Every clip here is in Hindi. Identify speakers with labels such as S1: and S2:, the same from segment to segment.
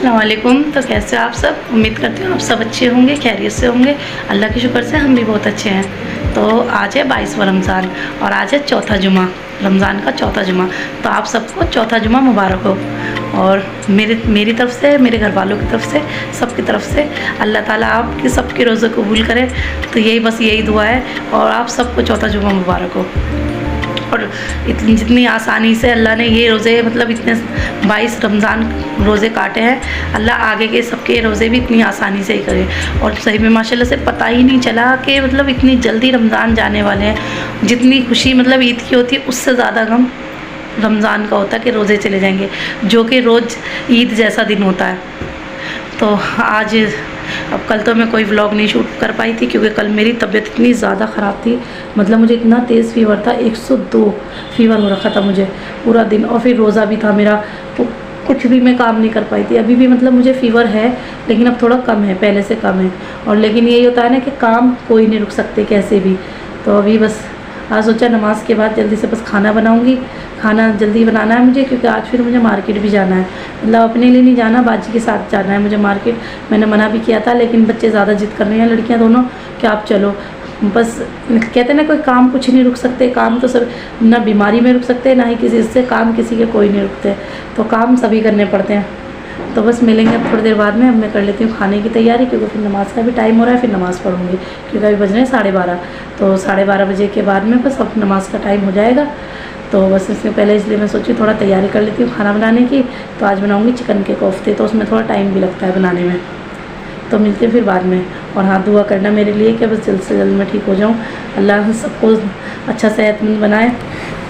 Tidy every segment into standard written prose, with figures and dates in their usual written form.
S1: अस्सलाम वालेकुम। तो कैसे हो आप सब? उम्मीद करती हूँ आप सब अच्छे होंगे, खैरियत से होंगे। अल्लाह के शुक्र से हम भी बहुत अच्छे हैं। तो आज है 22वां रमज़ान और आज है चौथा जुमा, रमज़ान का चौथा जुमा। तो आप सबको चौथा जुमा मुबारक हो। और मेरी तरफ से, मेरे घर वालों की तरफ से, सबकी तरफ से अल्लाह ताला आपकी सबके रोज़े कबूल करे। तो यही दुआ है। और आप सबको चौथा जुमा मुबारक हो। और जितनी आसानी से अल्लाह ने ये रोज़े मतलब इतने 22 रमज़ान रोज़े काटे हैं, अल्लाह आगे के सबके रोज़े भी इतनी आसानी से ही करे। और सही में माशाल्लाह से पता ही नहीं चला कि मतलब इतनी जल्दी रमज़ान जाने वाले हैं। जितनी खुशी मतलब ईद की होती है उससे ज़्यादा गम रमज़ान का होता है कि रोज़े चले जाएंगे, जो कि रोज़ ईद जैसा दिन होता है। तो आज अब कल तो मैं कोई व्लॉग नहीं शूट कर पाई थी क्योंकि कल मेरी तबीयत इतनी ज़्यादा ख़राब थी। मतलब मुझे इतना तेज़ फीवर था, 102 फीवर हो रखा था मुझे पूरा दिन। और फिर रोज़ा भी था मेरा, तो कुछ भी मैं काम नहीं कर पाई थी। अभी भी मतलब मुझे फ़ीवर है लेकिन अब थोड़ा कम है, पहले से कम है। और लेकिन यही होता है ना कि काम कोई नहीं रुक सकते कैसे भी। तो अभी बस आज सोचा नमाज के बाद जल्दी से बस खाना बनाऊंगी। खाना जल्दी बनाना है मुझे क्योंकि आज फिर मुझे मार्केट भी जाना है। मतलब अपने लिए नहीं जाना, बाजी के साथ जाना है मुझे मार्केट। मैंने मना भी किया था लेकिन बच्चे ज़्यादा जिद कर रहे हैं, लड़कियां दोनों, कि आप चलो। बस कहते हैं ना कोई काम कुछ नहीं रुक सकते। काम तो सब ना बीमारी में रुक सकते, ना ही किसी से काम किसी के कोई नहीं रुकते। तो काम सभी करने पड़ते हैं। तो बस मिलेंगे अब थोड़ी देर बाद में। अब मैं कर लेती हूँ खाने की तैयारी क्योंकि फिर नमाज़ का भी टाइम हो रहा है, फिर नमाज़ पढ़ूँगी क्योंकि अभी बज रहे हैं 12:30। तो 12:30 बजे के बाद में बस अब नमाज़ का टाइम हो जाएगा। तो बस इससे पहले इसलिए मैं सोची थोड़ा तैयारी कर लेती हूँ खाना बनाने की। तो आज बनाऊँगी चिकन के कोफ्ते, तो उसमें थोड़ा टाइम भी लगता है बनाने में। तो मिलते हैं फिर बाद में। और हाँ, दुआ करना मेरे लिए कि बस जल्द से जल्द मैं ठीक हो जाऊँ, अल्लाह सबको अच्छा सेहतमंद बनाए।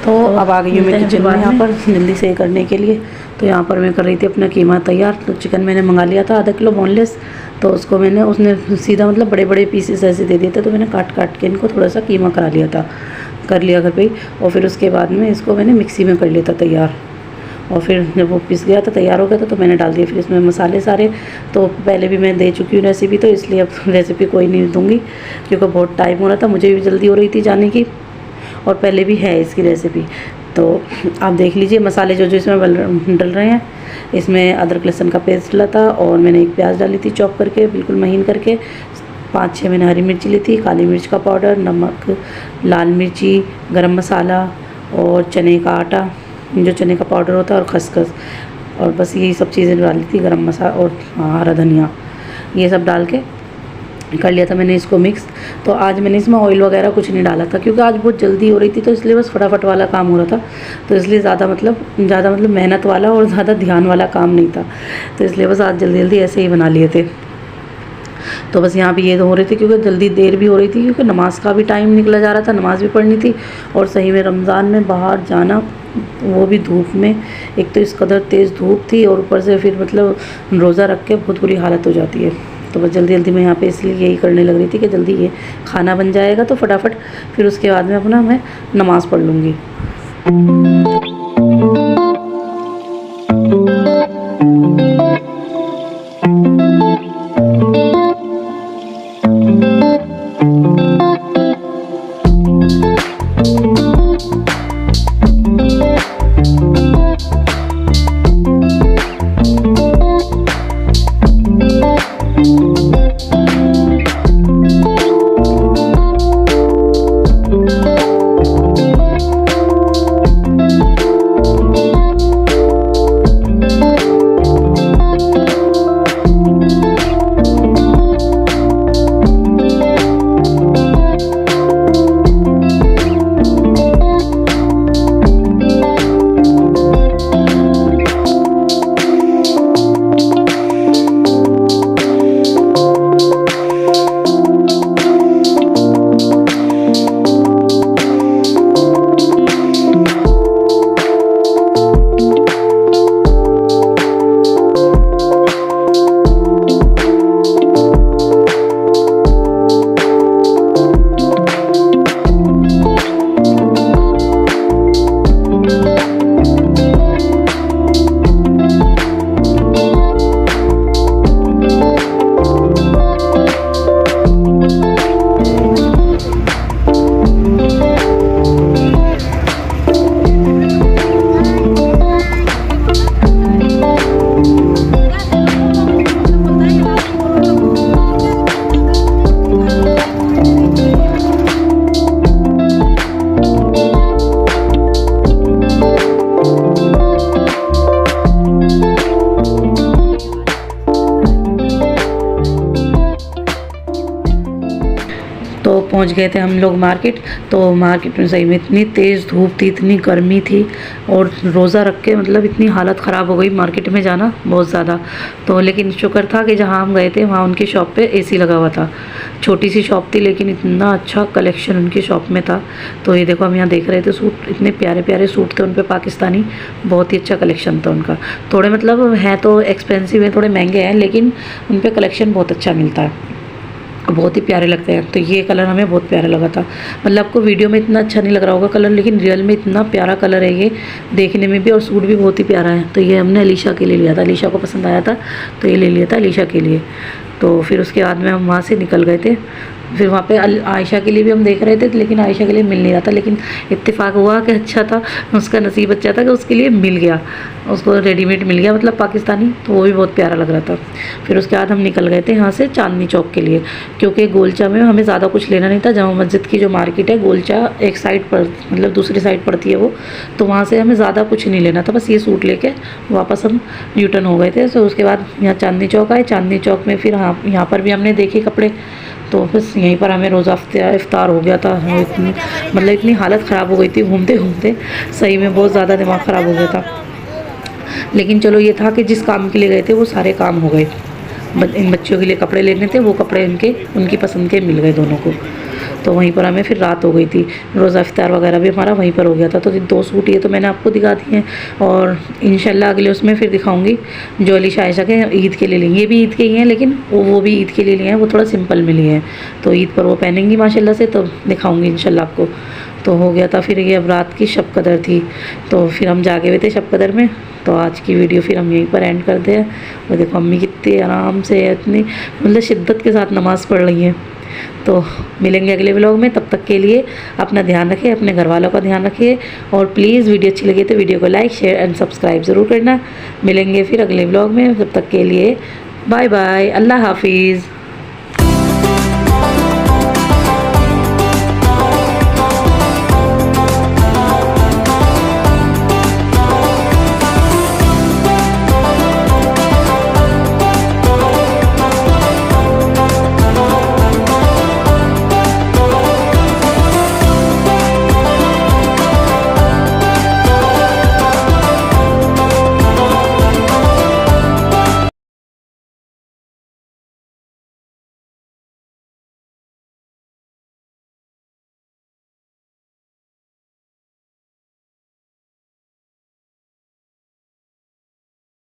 S1: तो अब आ गई हूँ मैं किचन में यहाँ पर जल्दी से करने के लिए। तो यहाँ पर मैं कर रही थी अपना कीमा तैयार। तो चिकन मैंने मंगा लिया था आधा किलो बोनलेस। तो उसको उसने सीधा मतलब बड़े बड़े पीसेस ऐसे दे दिए थे। तो मैंने काट के इनको थोड़ा सा कीमा कर लिया घर पे ही। और फिर उसके बाद में इसको मैंने मिक्सी में कर लिया था तैयार। और फिर जब वो पिस गया था, तैयार हो गया था, तो मैंने डाल दिया फिर इसमें मसाले सारे। तो पहले भी मैं दे चुकी हूँ रेसिपी, तो इसलिए अब रेसिपी कोई नहीं दूँगी क्योंकि बहुत टाइम हो रहा था, मुझे भी जल्दी हो रही थी जाने की। और पहले भी है इसकी रेसिपी, तो आप देख लीजिए। मसाले जो इसमें डल रहे हैं, इसमें अदरक लहसुन का पेस्ट डला था और मैंने एक प्याज डाली थी चॉप करके, बिल्कुल महीन करके। 5-6 मैंने हरी मिर्ची ली थी, काली मिर्च का पाउडर, नमक, लाल मिर्ची, गरम मसाला और चने का आटा, जो चने का पाउडर होता है, और खसखस। और बस यही सब चीज़ें डाली थी, गरम मसाला और हरा धनिया, ये सब डाल के कर लिया था मैंने इसको मिक्स। तो आज मैंने इसमें ऑयल वगैरह कुछ नहीं डाला था क्योंकि आज बहुत जल्दी हो रही थी, तो इसलिए बस फटाफट वाला काम हो रहा था। तो इसलिए ज़्यादा मतलब मेहनत वाला और ज़्यादा ध्यान वाला काम नहीं था। तो इसलिए बस आज जल्दी ऐसे ही बना लिए थे। तो बस यहाँ भी ये हो रही थी क्योंकि जल्दी देर भी हो रही थी क्योंकि नमाज़ का भी टाइम निकला जा रहा था, नमाज़ भी पढ़नी थी। और सही में रमज़ान में बाहर जाना, वो भी धूप में, एक तो इस कदर तेज़ धूप थी और ऊपर से फिर मतलब रोज़ा रख के बहुत बुरी हालत हो जाती है। तो बस जल्दी मैं यहाँ पे इसलिए यही करने लग रही थी कि जल्दी ये खाना बन जाएगा तो फटाफट फिर उसके बाद में अपना मैं नमाज़ पढ़ लूँगी। पहुंच गए थे हम लोग मार्केट। तो मार्केट में सही में इतनी तेज़ धूप थी, इतनी गर्मी थी, और रोज़ा रख के मतलब इतनी हालत ख़राब हो गई, मार्केट में जाना बहुत ज़्यादा। तो लेकिन शुक्र था कि जहाँ हम गए थे वहाँ उनकी शॉप पे एसी लगा हुआ था। छोटी सी शॉप थी लेकिन इतना अच्छा कलेक्शन उनकी शॉप में था। तो ये देखो हम यहाँ देख रहे थे सूट, इतने प्यारे प्यारे सूट थे उन पे पाकिस्तानी, बहुत ही अच्छा कलेक्शन था उनका। थोड़े मतलब हैं तो एक्सपेंसिव है, थोड़े महंगे हैं, लेकिन उन पे कलेक्शन बहुत अच्छा मिलता है, बहुत ही प्यारे लगते हैं। तो ये कलर हमें बहुत प्यारा लगा था। मतलब आपको वीडियो में इतना अच्छा नहीं लग रहा होगा कलर, लेकिन रियल में इतना प्यारा कलर है ये देखने में भी, और सूट भी बहुत ही प्यारा है। तो ये हमने अलीशा के लिए लिया था, अलीशा को पसंद आया था तो ये ले लिया था अलीशा के लिए। तो फिर उसके बाद में हम वहाँ से निकल गए थे। फिर वहाँ पे आयशा के लिए भी हम देख रहे थे, लेकिन आयशा के लिए मिल नहीं रहा था। लेकिन इत्तेफाक हुआ कि अच्छा था, उसका नसीब अच्छा था कि उसके लिए मिल गया, उसको रेडीमेड मिल गया मतलब पाकिस्तानी, तो वो भी बहुत प्यारा लग रहा था। फिर उसके बाद हम निकल गए थे यहाँ से चांदनी चौक के लिए, क्योंकि गोलचा में हमें ज़्यादा कुछ लेना नहीं था। जामा मस्जिद की जो मार्केट है गोलचा एक साइड पर मतलब दूसरी साइड पड़ती है वो, तो वहाँ से हमें ज़्यादा कुछ नहीं लेना था, बस ये सूट लेके वापस हम यूटर्न हो गए थे। तो उसके बाद यहाँ चांदनी चौक आए, चांदनी चौक में फिर हाँ यहाँ पर भी हमने देखे कपड़े, तो बस यहीं पर हमें रोज़ा इफ्तार हो गया था। मतलब इतनी हालत ख़राब हो गई थी घूमते घूमते, सही में बहुत ज़्यादा दिमाग ख़राब हो गया था। लेकिन चलो ये था कि जिस काम के लिए गए थे वो सारे काम हो गए। इन बच्चों के लिए कपड़े लेने थे, वो कपड़े उनकी पसंद के मिल गए दोनों को। तो वहीं पर हमें फिर रात हो गई थी, रोज़ा इफ्तार वगैरह भी हमारा वहीं पर हो गया था। तो 2 सूट ये तो मैंने आपको दिखा दिए हैं, और इंशाल्लाह अगले उसमें फिर दिखाऊंगी जो अलीशा आयशा के ईद के लिए लिए। ये भी ईद के ही हैं, लेकिन वो भी ईद के लिए लिए हैं, वो थोड़ा सिंपल में लिए हैं, तो ईद पर वो पहनेंगी माशाल्लाह से, तो दिखाऊँगी इंशाल्लाह आपको। तो हो गया था फिर ये, अब रात की शब कदर थी, तो फिर हम जागे हुए थे शब कदर में। तो आज की वीडियो फिर हम यहीं पर एंड करते हैं। और देखो अम्मी कितने आराम से, इतनी मतलब शिद्दत के साथ नमाज़ पढ़ रही हैं। तो मिलेंगे अगले व्लॉग में, तब तक के लिए अपना ध्यान रखिए, अपने घर वालों का ध्यान रखिए, और प्लीज़ वीडियो अच्छी लगी तो वीडियो को लाइक शेयर एंड सब्सक्राइब ज़रूर करना। मिलेंगे फिर अगले व्लॉग में, तब तक के लिए बाय बाय, अल्लाह हाफिज़।